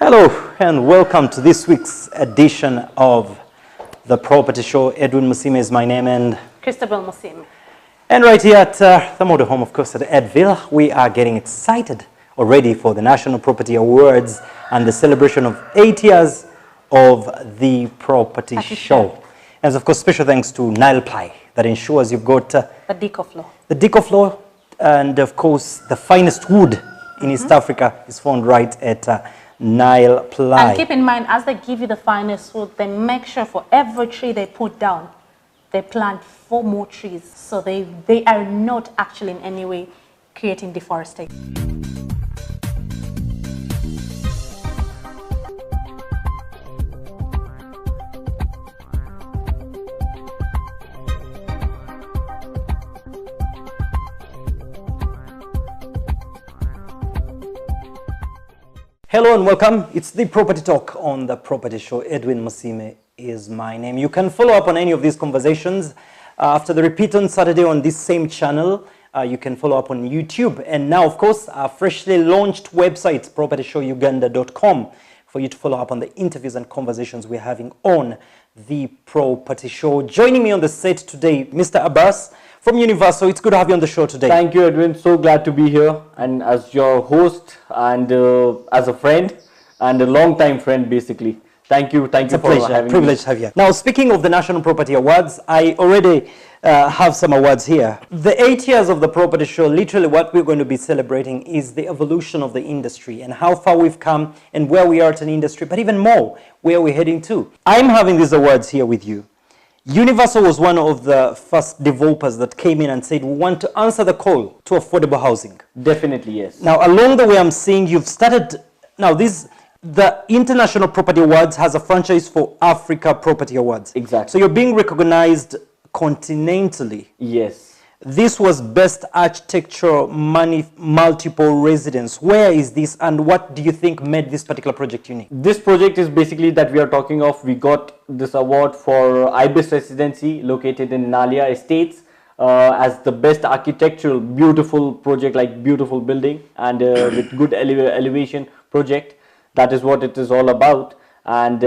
Hello and welcome to this week's edition of the Property Show. Edwin Musime is my name and Christabel Musime. And right here at the motor home, of course, at Edville, we are getting excited already for the National Property Awards and the celebration of 8 years of the Property Show. And of course, special thanks to Nile Ply that ensures you've got the deco floor. The deco floor, and of course, the finest wood in East Africa is found right at Nile Ply. And keep in mind, as they give you the finest wood, they make sure for every tree they put down, they plant 4 more trees. So they are not actually in any way creating deforestation. Hello and welcome. It's the Property Talk on the Property Show. Edwin Musime is my name. You can follow up on any of these conversations after the repeat on Saturday on this same channel. You can follow up on YouTube. And now, of course, our freshly launched website, propertyshowuganda.com, for you to follow up on the interviews and conversations we're having on the Property Show. Joining me on the set today, Mr. Abbas from Universal. It's good to have you on the show today. Thank you, Edwin. So glad to be here, and as your host and as a friend and a long-time friend, basically. Thank you for having me. Privilege to have you. Now, speaking of the National Property Awards, I already have some awards here. The 8 years of the Property Show, literally what we're going to be celebrating is the evolution of the industry and how far we've come and where we are at an industry, but even more, where we're heading to. I'm having these awards here with you. Universal was one of the first developers that came in and said, we want to answer the call to affordable housing. Definitely, yes. Now, along the way, I'm seeing you've started, now the International Property Awards has a franchise for Africa Property Awards. Exactly. So you're being recognized continentally. Yes. This was Best Architectural Multiple Residence. Where is this and what do you think made this particular project unique? This project is basically that we are talking of. We got this award for Ibis Residency located in Nalia Estates as the best architectural, beautiful project, like beautiful building and with good elevation project. That is what it is all about. And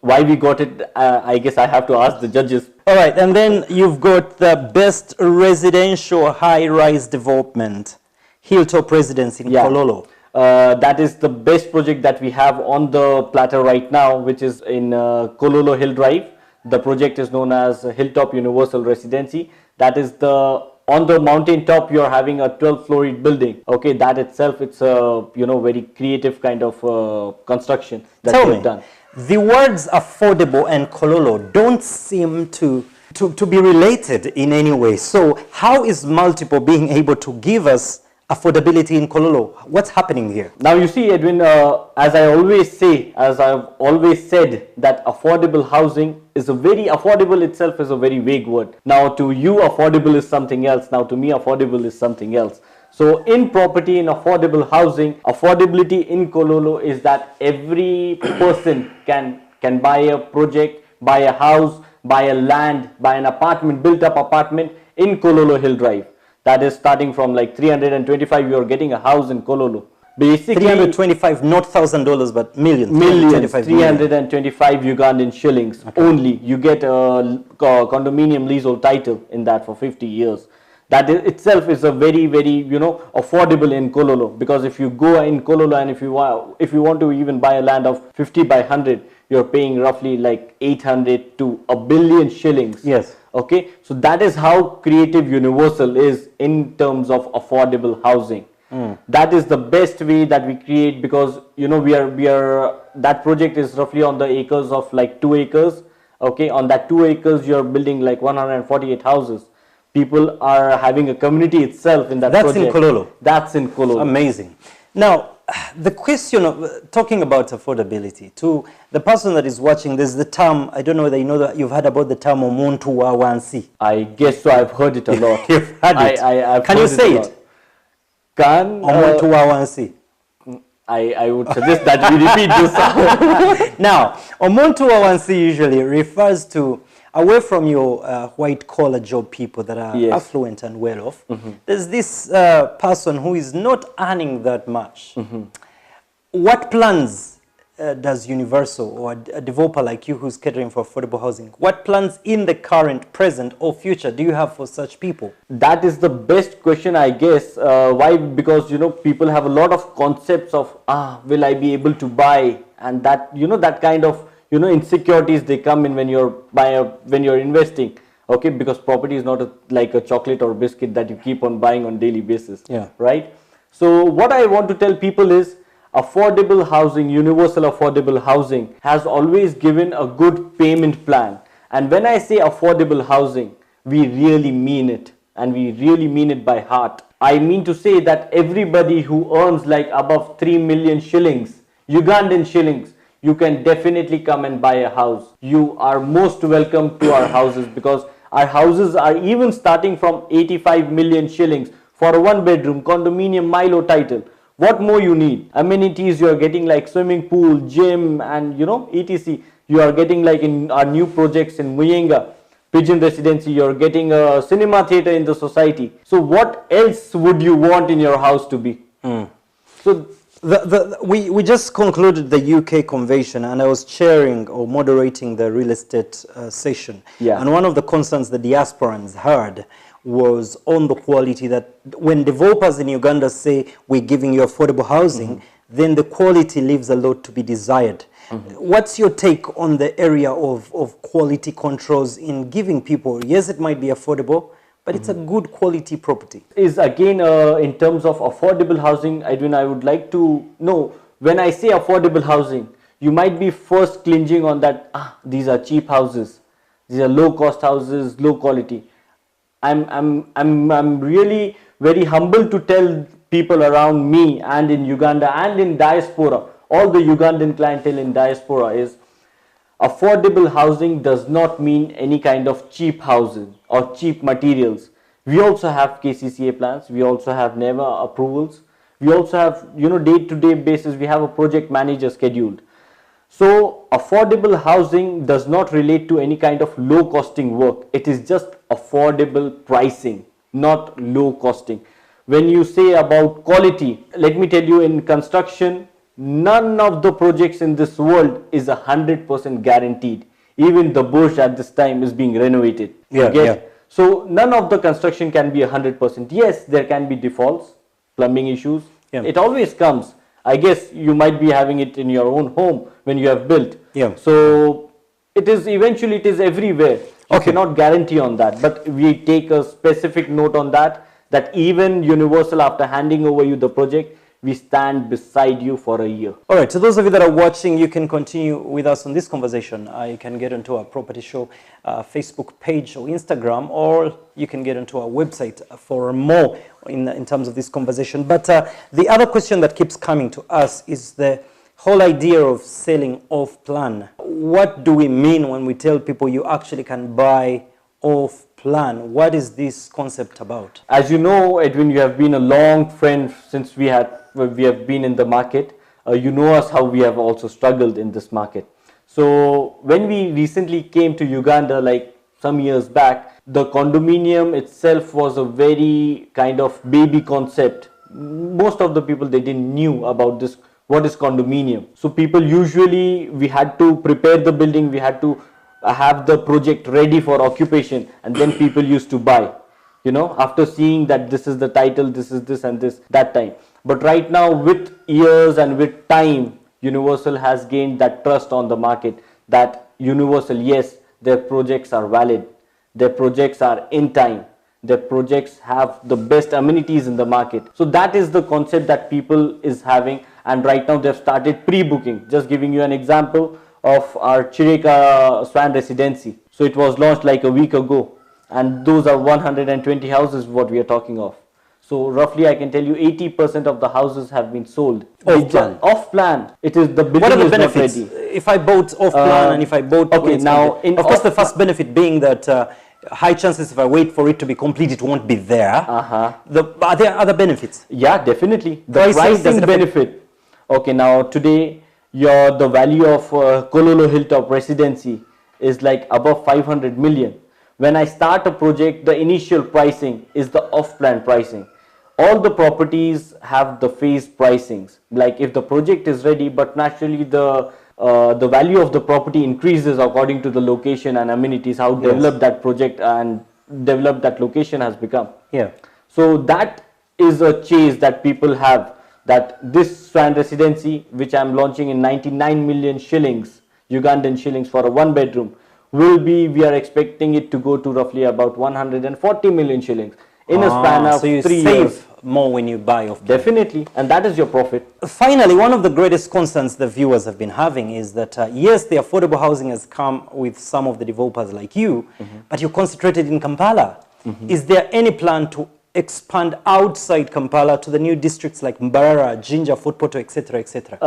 why we got it, I guess I have to ask the judges. All right, and then you've got the Best Residential High-Rise Development, Hilltop Residence in Kololo. That is the best project that we have on the platter right now, which is in Kololo Hill Drive. The project is known as Hilltop Universal Residency. That is on the mountain top, you're having a 12-storied building. Okay, that itself, it's a very creative kind of construction that we've done. The words affordable and Kololo don't seem to be related in any way. So how is Multiple being able to give us affordability in Kololo? What's happening here? Now you see, Edwin, as I've always said, that affordable housing is affordable itself is a very vague word. Now to you, affordable is something else. Now to me, affordable is something else. So in property, in affordable housing, affordability in Kololo is that every person can buy a project, buy a house, buy a land, buy an apartment, built up apartment in Kololo Hill Drive. That is starting from like 325, you are getting a house in Kololo. Basically 325, not $1,000, but millions. 325 Ugandan shillings only. You get a condominium leasehold title in that for 50 years. That itself is a very, very, affordable in Kololo, because if you go in Kololo and if you want to even buy a land of 50 by 100, you're paying roughly like 800 to $1 billion shillings. Yes. Okay. So that is how creative Universal is in terms of affordable housing. That is the best way that we create, because that project is roughly on the acres of like 2 acres. Okay. On that 2 acres, you're building like 148 houses. People are having a community itself in that project. That's in Kololo. That's in Kololo. Amazing. Now, the question of talking about affordability, to the person that is watching, there's the term, I don't know whether you know that you've heard about the term Omuntu wa wansi. I guess so. I've heard it a lot. You've heard it. Can you say it? Omuntu wa wansi. I would suggest that we repeat this. Now, Omuntu wa wansi usually refers to away from your white-collar job people that are affluent and well-off, there's this person who is not earning that much. What plans does Universal or a developer like you who's catering for affordable housing, what plans in the current, present or future do you have for such people? That is the best question, I guess. Why? Because, you know, people have a lot of concepts of, will I be able to buy? And that, you know, that kind of, you know, insecurities, they come in when you're when you're investing. Okay, because property is not like a chocolate or biscuit that you keep on buying on daily basis. Yeah. Right. So what I want to tell people is, affordable housing, universal affordable housing has always given a good payment plan. And when I say affordable housing, we really mean it, and we really mean it by heart. I mean to say that everybody who earns like above 3 million shillings, Ugandan shillings, you can definitely come and buy a house. You are most welcome to our houses, because our houses are even starting from 85 million shillings for a 1-bedroom condominium Milo title. What more you need? Amenities you are getting like swimming pool, gym, and, you know, etc. You are getting like in our new projects in Muyenga, Pigeon Residency, you are getting a cinema theater in the society. So what else would you want in your house to be? So we just concluded the UK convention, and I was chairing or moderating the real estate session. Yeah. And one of the concerns the diasporans heard was on the quality, that when developers in Uganda say we're giving you affordable housing, then the quality leaves a lot to be desired. What's your take on the area of quality controls in giving people, yes, it might be affordable, but it's a good quality property? Is again in terms of affordable housing, Edwin, I would like to know, when I say affordable housing, you might be first clinging on that, these are cheap houses, these are low cost houses, low quality. I'm really very humble to tell people around me and in Uganda and in diaspora, all the Ugandan clientele in diaspora, is affordable housing does not mean any kind of cheap housing or cheap materials. We also have KCCA plans, we also have NEVA approvals, we also have, you know, day-to-day basis, we have a project manager scheduled. So affordable housing does not relate to any kind of low costing work. It is just affordable pricing, not low costing. When you say about quality, let me tell you, in construction, none of the projects in this world is 100% guaranteed. Even the Burj at this time is being renovated. So none of the construction can be 100%. Yes, there can be defaults, plumbing issues. It always comes. I guess you might be having it in your own home when you have built. So it is eventually, it is everywhere. You cannot guarantee on that, but we take a specific note on that, that even Universal, after handing over you the project, we stand beside you for a year. All right, so those of you that are watching, you can continue with us on this conversation. You can get onto our Property Show Facebook page or Instagram, or you can get onto our website for more in terms of this conversation. But the other question that keeps coming to us is the whole idea of selling off plan. What do we mean when we tell people you actually can buy off plan? What is this concept about? As you know, Edwin, you have been a long friend since we have been in the market. You know us, how we have also struggled in this market. So when we recently came to Uganda, like some years back, the condominium itself was a very kind of baby concept. Most of the people, they didn't knew about this, what is condominium. So people usually, we had to prepare the building, we had to have the project ready for occupation, and then people used to buy, you know, after seeing that this is the title, this is this and this, that time. But right now, with years and with time, Universal has gained that trust on the market, that Universal, yes, their projects are valid, their projects are in time, their projects have the best amenities in the market. So that is the concept that people is having, and right now they've started pre-booking. Just giving you an example of our Chireka Swan Residency. So it was launched like a week ago, and those are 120 houses what we are talking of. So roughly I can tell you 80% of the houses have been sold. Off plan. Off plan. It is the building. What are the is benefits? not ready. If I bought off plan and if I bought... Okay, now... Of course, the first benefit being that high chances if I wait for it to be complete, it won't be there. Are there other benefits? Yeah, definitely. The pricing benefit. Okay, now today, the value of Kololo Hilltop Residency is like above 500 million. When I start a project, the initial pricing is the off-plan pricing. all the properties have the phased pricings. Like if the project is ready, but naturally the value of the property increases according to the location and amenities, how developed that project and developed that location has become. Yeah. So that is a chase that people have, that this Strand residency, which I'm launching in 99 million shillings, Ugandan shillings for a 1 bedroom, will be, we are expecting it to go to roughly about 140 million shillings in a span of so you 3 save years. more when you buy off. Definitely, and that is your profit. Finally, one of the greatest concerns the viewers have been having is that, yes, the affordable housing has come with some of the developers like you, but you're concentrated in Kampala. Is there any plan to expand outside Kampala to the new districts like Mbarara, Jinja, Fort Portal, etc., etc.?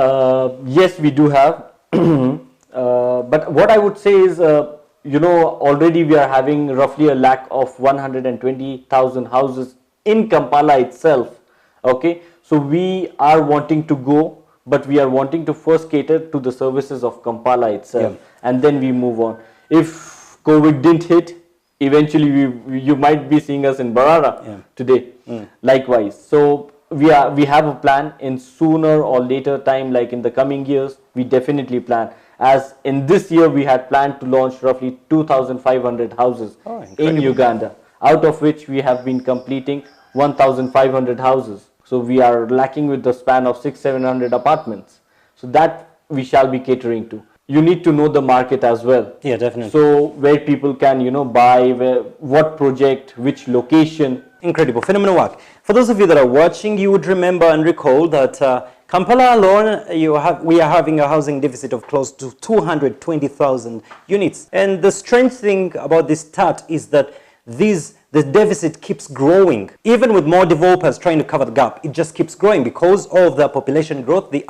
Yes, we do have. But what I would say is, already we are having roughly a lack of 120,000 houses in Kampala itself. Okay, so we are wanting to go, but we are wanting to first cater to the services of Kampala itself, and then we move on. If COVID didn't hit, eventually you might be seeing us in Barara today. Likewise, so we have a plan in sooner or later time, like in the coming years, we definitely plan. As in this year, we had planned to launch roughly 2,500 houses in Uganda, out of which we have been completing 1,500 houses. So we are lacking with the span of 600-700 apartments. So that we shall be catering to. You need to know the market as well. Yeah, definitely. So where people can, buy, what project, which location. Incredible, phenomenal work. For those of you that are watching, you would remember and recall that Kampala alone, we are having a housing deficit of close to 220,000 units. And the strange thing about this stat is that the deficit keeps growing. Even with more developers trying to cover the gap, it just keeps growing because of the population growth, the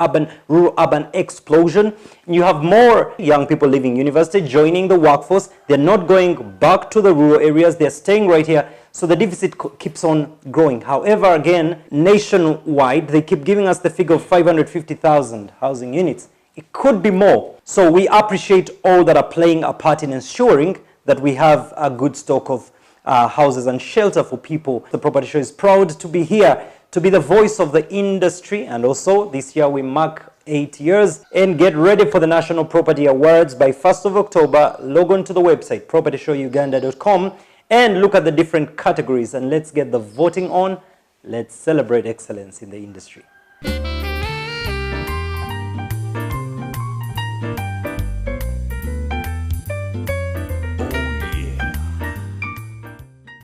rural-urban explosion. You have more young people leaving university, joining the workforce. They're not going back to the rural areas. They're staying right here. So the deficit keeps on growing. However, again, nationwide, they keep giving us the figure of 550,000 housing units. It could be more. So we appreciate all that are playing a part in ensuring that we have a good stock of houses and shelter for people. The Property Show is proud to be here, to be the voice of the industry. And also, this year we mark 8 years. And get ready for the National Property Awards by 1st of October. Log on to the website, propertyshowuganda.com, and look at the different categories. And let's get the voting on. Let's celebrate excellence in the industry.